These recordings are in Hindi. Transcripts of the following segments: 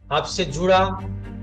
आपसे जुड़ा,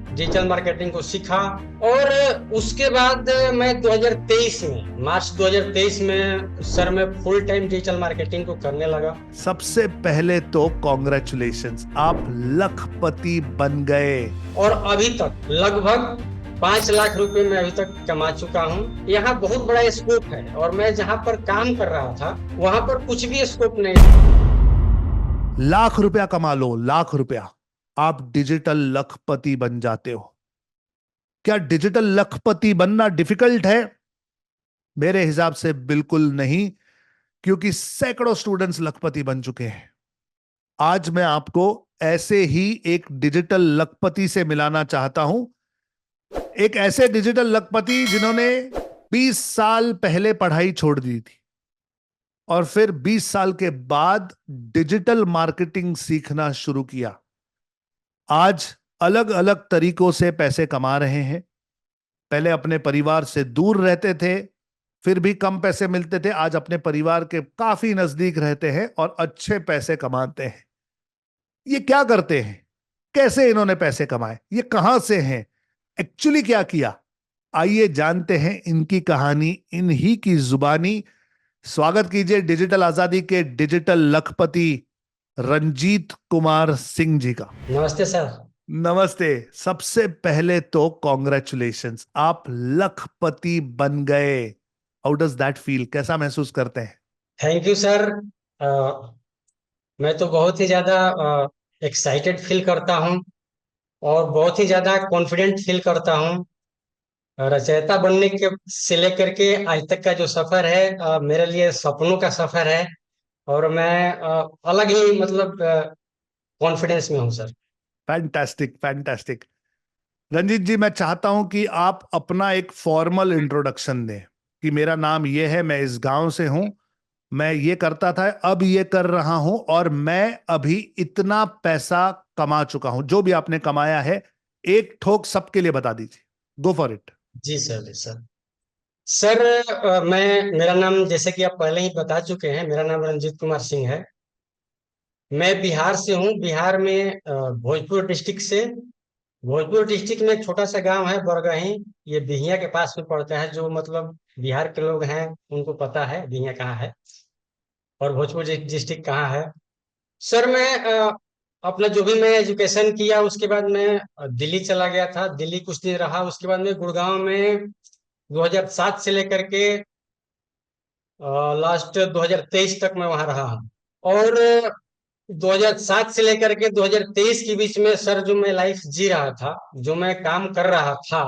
डिजिटल मार्केटिंग को सीखा। और उसके बाद मैं 2023 में, मार्च 2023 में सर मैं फुल टाइम डिजिटल मार्केटिंग को करने लगा। सबसे पहले तो कॉन्ग्रेचुलेशंस, आप लखपति बन गए। और अभी तक लगभग 5 लाख रुपए मैं अभी तक कमा चुका हूँ। यहाँ बहुत बड़ा स्कोप है, और मैं जहाँ पर काम कर रहा था वहां पर कुछ भी स्कोप नहीं था। लाख रुपया कमा लो, लाख रुपया, आप डिजिटल लखपति बन जाते हो। क्या डिजिटल लखपति बनना डिफिकल्ट है? मेरे हिसाब से बिल्कुल नहीं, क्योंकि सैकड़ों स्टूडेंट्स लखपति बन चुके हैं। आज मैं आपको ऐसे ही एक डिजिटल लखपति से मिलाना चाहता हूं। एक ऐसे डिजिटल लखपति जिन्होंने 20 साल पहले पढ़ाई छोड़ दी थी और फिर 20 साल के बाद डिजिटल मार्केटिंग सीखना शुरू किया। आज अलग अलग तरीकों से पैसे कमा रहे हैं। पहले अपने परिवार से दूर रहते थे, फिर भी कम पैसे मिलते थे। आज अपने परिवार के काफी नजदीक रहते हैं और अच्छे पैसे कमाते हैं। ये क्या करते हैं? कैसे इन्होंने पैसे कमाए? ये कहां से हैं? एक्चुअली क्या किया? आइए जानते हैं इनकी कहानी इन्हीं की जुबानी। स्वागत कीजिए डिजिटल आजादी के डिजिटल लखपति रंजीत कुमार सिंह जी का। नमस्ते सर। नमस्ते। सबसे पहले तो कॉन्ग्रेचुलेशंस, आप लखपति बन गए। How does that feel? कैसा महसूस करते हैं? Thank you sir. मैं तो बहुत ही ज्यादा एक्साइटेड फील करता हूँ, और बहुत ही ज्यादा कॉन्फिडेंट फील करता हूँ। रचयिता बनने के से लेकर के आज तक का जो सफर है, मेरे लिए सपनों का सफर है। और मैं अलग ही मतलब कॉन्फिडेंस में हूँ sir. Fantastic, fantastic. Ranjit ji, मैं चाहता हूं कि आप अपना एक फॉर्मल इंट्रोडक्शन दें कि मेरा नाम ये है, मैं इस गांव से हूं, मैं ये करता था, अब ये कर रहा हूं, और मैं अभी इतना पैसा कमा चुका हूं। जो भी आपने कमाया है, एक ठोक सबके लिए बता दीजिए। Go for it. जी सर, जी सर। सर, मेरा नाम जैसे कि आप पहले ही बता चुके हैं, मेरा नाम रंजीत कुमार सिंह है। मैं बिहार से हूँ, बिहार में भोजपुर डिस्ट्रिक्ट से। भोजपुर डिस्ट्रिक्ट में एक छोटा सा गांव है बरगही। ये बिहिया के पास में पड़ता है। जो मतलब बिहार के लोग हैं उनको पता है बिहिया कहाँ है और भोजपुर डिस्ट्रिक्ट कहाँ है। सर, मैं अपना जो भी मैं एजुकेशन किया, उसके बाद मैं दिल्ली चला गया था। दिल्ली कुछ दिन रहा, उसके बाद मैं गुड़गांव में 2007 से लेकर के लास्ट 2023 तक मैं वहां रहा हूँ। और 2007 से लेकर के 2023 के बीच में सर, जो मैं लाइफ जी रहा था, जो मैं काम कर रहा था,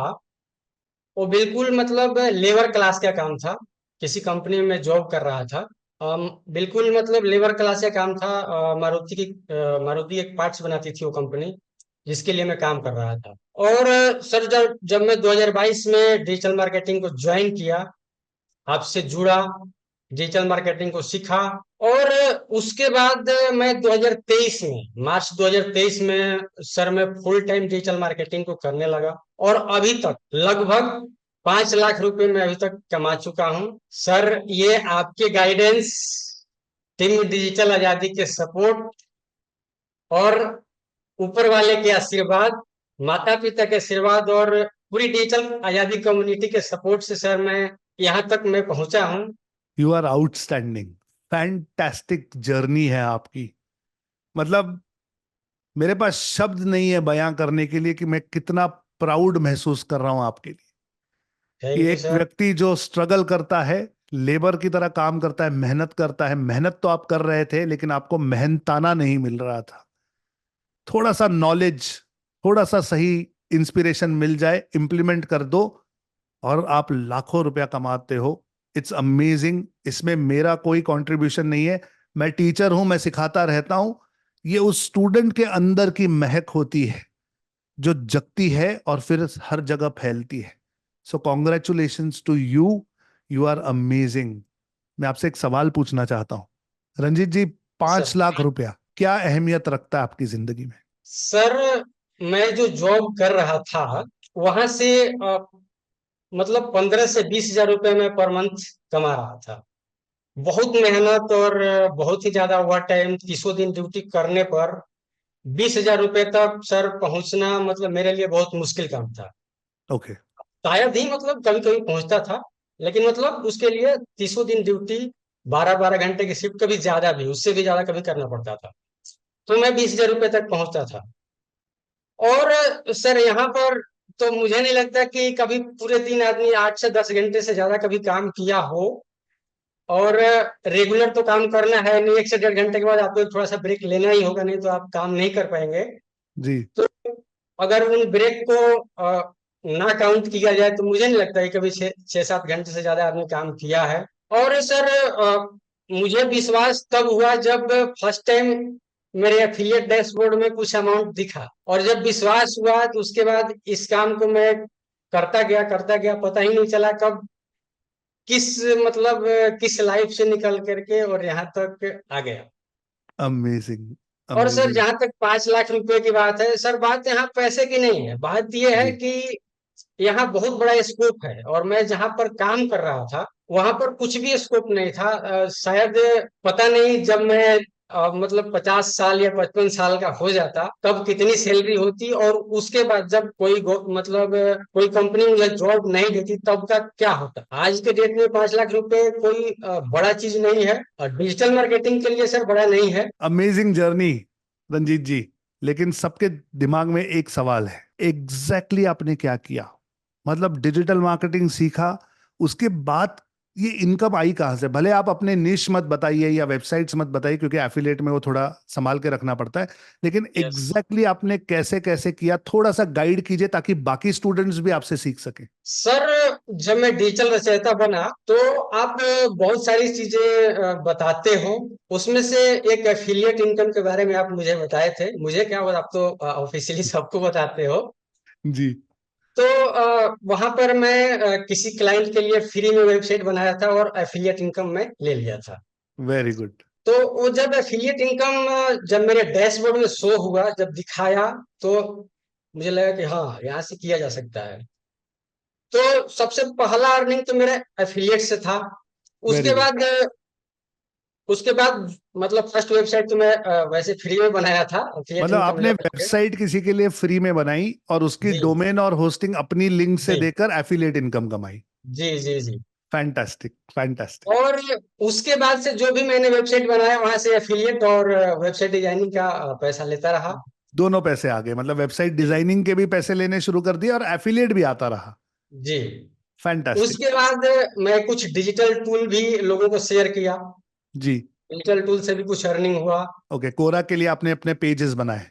वो बिल्कुल मतलब लेबर क्लास का काम था। किसी कंपनी में जॉब कर रहा था। बिल्कुल मतलब लेबर क्लास का काम था। मारुति एक पार्ट्स बनाती थी वो कंपनी, जिसके लिए मैं काम कर रहा था। और सर, जब जब मैं 2022 में डिजिटल मार्केटिंग को ज्वाइन किया, आपसे जुड़ा, डिजिटल मार्केटिंग को सीखा। और उसके बाद मैं 2023 में, मार्च 2023 में सर मैं फुल टाइम डिजिटल मार्केटिंग को करने लगा। और अभी तक लगभग 5 लाख रुपए मैं अभी तक कमा चुका हूँ सर। ये आपके गाइडेंस, टीम डिजिटल आजादी के सपोर्ट, और ऊपर वाले के आशीर्वाद, माता पिता के आशीर्वाद, और पूरी डिजिटल आजादी कम्युनिटी के सपोर्ट से सर मैं यहाँ तक मैं पहुंचा हूँ। You are outstanding. Fantastic journey है आपकी। मतलब मेरे पास शब्द नहीं है बयां करने के लिए कि मैं कितना प्राउड महसूस कर रहा हूं आपके लिए। कि थैंक यू एक सर। व्यक्ति जो स्ट्रगल करता है, लेबर की तरह काम करता है, मेहनत करता है। मेहनत तो आप कर रहे थे, लेकिन आपको मेहनताना नहीं मिल रहा था। थोड़ा सा नॉलेज, थोड़ा सा सही इंस्पिरेशन मिल जाए, इंप्लीमेंट कर दो, और आप लाखों रुपया कमाते हो। It's amazing. इसमें मेरा कोई कंट्रीब्यूशन नहीं है। मैं टीचर हूं, मैं सिखाता रहता हूं। ये उस स्टूडेंट के अंदर की महक होती है जो जगती है और फिर हर जगह फैलती है। So congratulations to you. You are amazing. मैं आपसे एक सवाल पूछना चाहता हूं रंजीत जी। पांच सर, लाख रुपया क्या अहमियत रखता है आपकी जिंदगी में? सर मैं जो जॉब कर रहा था वहां से मतलब 15 से 20 हजार रुपए मैं पर मंथ कमा रहा था। बहुत मेहनत और बहुत ही ज्यादा ओवर टाइम, 30 दिन ड्यूटी करने पर 20,000 रुपए तक सर पहुंचना मतलब मेरे लिए बहुत मुश्किल काम था। ओके। शायद ही मतलब कभी कभी पहुंचता था, लेकिन मतलब उसके लिए 30 दिन ड्यूटी, 12 12 घंटे की शिफ्ट, कभी ज्यादा भी, उससे भी ज्यादा कभी करना पड़ता था। तो मैं 20,000 रुपए तक पहुंचता था। और सर यहाँ पर तो मुझे नहीं लगता कि कभी पूरे दिन आदमी 8 से 10 घंटे से ज्यादा कभी काम किया हो। और रेगुलर तो काम करना है नहीं, 1 से 1.5 घंटे के बाद आपको थोड़ा सा ब्रेक लेना ही होगा, नहीं तो आप काम नहीं कर पाएंगे। जी। तो अगर उन ब्रेक को ना काउंट किया जाए तो मुझे नहीं लगता है कभी 6 6 7 घंटे से ज्यादा आपने काम किया है। और सर मुझे विश्वास तब हुआ जब फर्स्ट टाइम मेरे एफिलिएट डैशबोर्ड में कुछ अमाउंट दिखा, और जब विश्वास हुआ तो उसके बाद इस काम को मैं करता गया, पता ही नहीं चला कब किस मतलब किस लाइफ से निकल करके और यहाँ तक आ गया। अमेजिंग। और सर अमेजिंग। जहां तक 5 लाख रुपए की बात है, सर बात यहाँ पैसे की नहीं है, बात यह है जी। कि यहाँ बहुत बड़ा स्कोप है, और मैं जहां पर काम कर रहा था वहां पर कुछ भी स्कोप नहीं था। शायद पता नहीं जब मैं मतलब 50 साल या 55 साल का हो जाता तब कितनी सैलरी होती, और उसके बाद जब कोई मतलब कोई कंपनी मुझे जॉब नहीं देती तब का क्या होता। आज के डेट में 5 लाख रुपए कोई बड़ा चीज नहीं है, और डिजिटल मार्केटिंग के लिए सर बड़ा नहीं है। अमेजिंग जर्नी रंजीत जी। लेकिन सबके दिमाग में एक सवाल है, एग्जैक्टली exactly आपने क्या किया? मतलब डिजिटल मार्केटिंग सीखा, उसके बाद ये इनकम आई कहाँ से? भले आप अपने निश मत बताइए या वेबसाइट्स मत बताइए, क्योंकि एफिलिएट में वो थोड़ा संभाल के रखना पड़ता है। लेकिन यस एग्जैक्टली exactly आपने कैसे कैसे किया, थोड़ा सा गाइड कीजिए ताकि बाकी स्टूडेंट्स भी आपसे सीख सकें। सर, जब मैं डिजिटल रचयिता बना तो आप बहुत सारी चीजें बताते हो। उसमें से एक एफिलिएट इनकम के बारे में आप मुझे बताए थे, मुझे क्या, वो आप तो ऑफिशियली सबको बताते हो। जी। तो वहां पर मैं किसी क्लाइंट के लिए फ्री में वेबसाइट बनाया था और एफिलिएट इनकम में ले लिया था। Very good. तो वो जब एफिलिएट इनकम जब मेरे डैशबोर्ड में शो हुआ, जब दिखाया, तो मुझे लगा कि हाँ, यहाँ से किया जा सकता है। तो सबसे पहला अर्निंग तो मेरा एफिलिएट से था। वेरी उसके गुड। बाद उसके बाद मतलब फर्स्ट वेबसाइट तो मैं वैसे फ्री में बनाया था एफिलिएट मतलब इनकम आपने लेकर के। वेबसाइट किसी के लिए फ्री में बनाई और उसकी जी डोमेन और होस्टिंग अपनी लिंक से जी देकर एफिलिएट इनकम कमाई। जी जी जी। Fantastic, fantastic. और उसके बाद से जो भी मैंने वेबसाइट बनाया वहां से एफिलिएट और वेबसाइट डिजाइनिंग का पैसा लेता रहा। दोनों पैसे आ गए, मतलब वेबसाइट जी डिजाइनिंग के भी पैसे लेने शुरू कर दिए और एफिलिएट भी आता रहा। जी। फैंटास्टिक। उसके बाद मैं कुछ डिजिटल टूल भी लोगों को शेयर किया। जी। डिजिटल टूल से भी कुछ अर्निंग हुआ। ओके, कोरा के लिए आपने अपने पेजेस बनाए?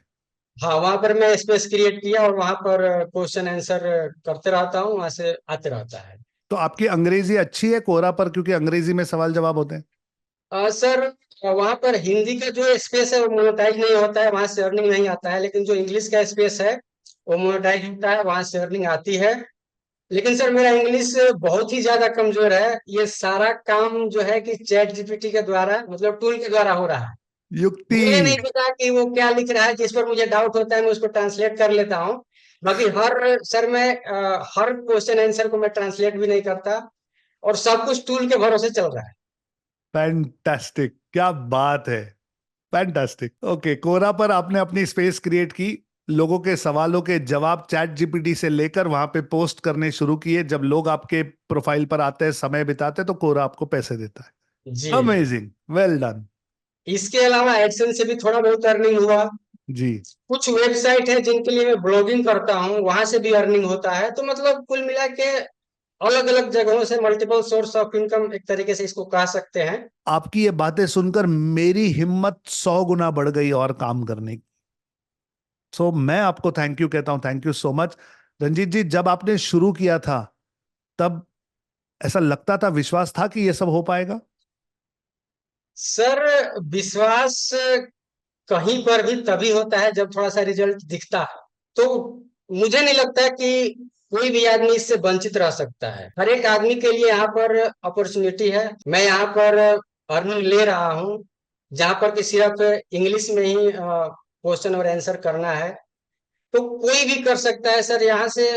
हाँ, वहां पर मैं स्पेस क्रिएट किया और वहां पर क्वेश्चन आंसर करते रहता हूँ, वहां से आते रहता है। तो आपकी अंग्रेजी अच्छी है कोरा पर, क्योंकि अंग्रेजी में सवाल जवाब होते हैं? सर वहां पर हिंदी का जो स्पेस है वो मोनेटाइज नहीं होता है, वहां से अर्निंग नहीं आता है, लेकिन जो इंग्लिश का स्पेस है वो मोनेटाइज होता है, वहां से अर्निंग आती है। लेकिन सर मेरा इंग्लिश बहुत ही ज्यादा कमजोर है, ये सारा काम जो है कि चैट जीपीटी के द्वारा मतलब टूल के द्वारा हो रहा है। युक्ति। मुझे नहीं पता कि वो क्या लिख रहा है, जिस पर मुझे डाउट होता है मैं उसको ट्रांसलेट कर लेता हूँ। बाकी सर मैं हर क्वेश्चन आंसर को मैं ट्रांसलेट भी नहीं करता, और सब कुछ टूल के भरोसे चल रहा है। फैंटास्टिक, क्या बात है। फैंटास्टिक। ओके, कोरा पर आपने अपनी स्पेस क्रिएट की, लोगों के सवालों के जवाब चैट जीपीटी से लेकर वहां पे पोस्ट करने शुरू किए। जब लोग आपके प्रोफाइल पर आते हैं, समय बिताते हैं, तो कोरा आपको पैसे देता जी है। Amazing, well done. इसके अलावा एडसेंस से भी थोड़ा बहुत अर्निंग हुआ। जी। कुछ वेबसाइट है जिनके लिए मैं ब्लॉगिंग करता हूँ, वहां से भी अर्निंग होता है। तो मतलब कुल मिला के अलग अलग जगहों से मल्टीपल सोर्स ऑफ इनकम, एक तरीके से इसको कह सकते हैं। आपकी ये बातें सुनकर मेरी हिम्मत 100 गुना बढ़ गई और काम करने की। सो मैं आपको थैंक यू कहता हूं, thank you so much. Ranjit ji, जब आपने शुरू किया था तब ऐसा लगता था, विश्वास था कि ये सब हो पाएगा? सर विश्वास कहीं पर भी तभी होता है जब थोड़ा सा रिजल्ट दिखता है। तो मुझे नहीं लगता कि कोई भी आदमी इससे वंचित रह सकता है, हर एक आदमी के लिए यहाँ पर अपॉर्चुनिटी है। मैं यहाँ पर अर्निंग ले रहा हूँ, जहाँ पर कि सिर्फ इंग्लिश में ही क्वेश्चन और आंसर करना है। तो कोई भी कर सकता है सर, यहाँ से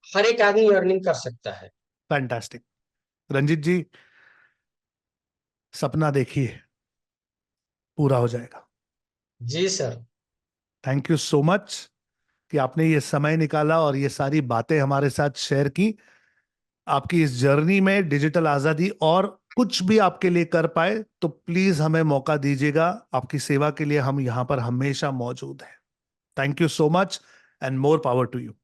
हर एक आदमी अर्निंग कर सकता है। फैंटास्टिक। रंजीत जी, सपना देखिए, पूरा हो जाएगा। जी sir. Thank you so much कि आपने ये समय निकाला और ये सारी बातें हमारे साथ शेयर की। आपकी इस जर्नी में डिजिटल आजादी और कुछ भी आपके लिए कर पाए तो प्लीज हमें मौका दीजिएगा। आपकी सेवा के लिए हम यहां पर हमेशा मौजूद हैं। Thank you so much and more power to you.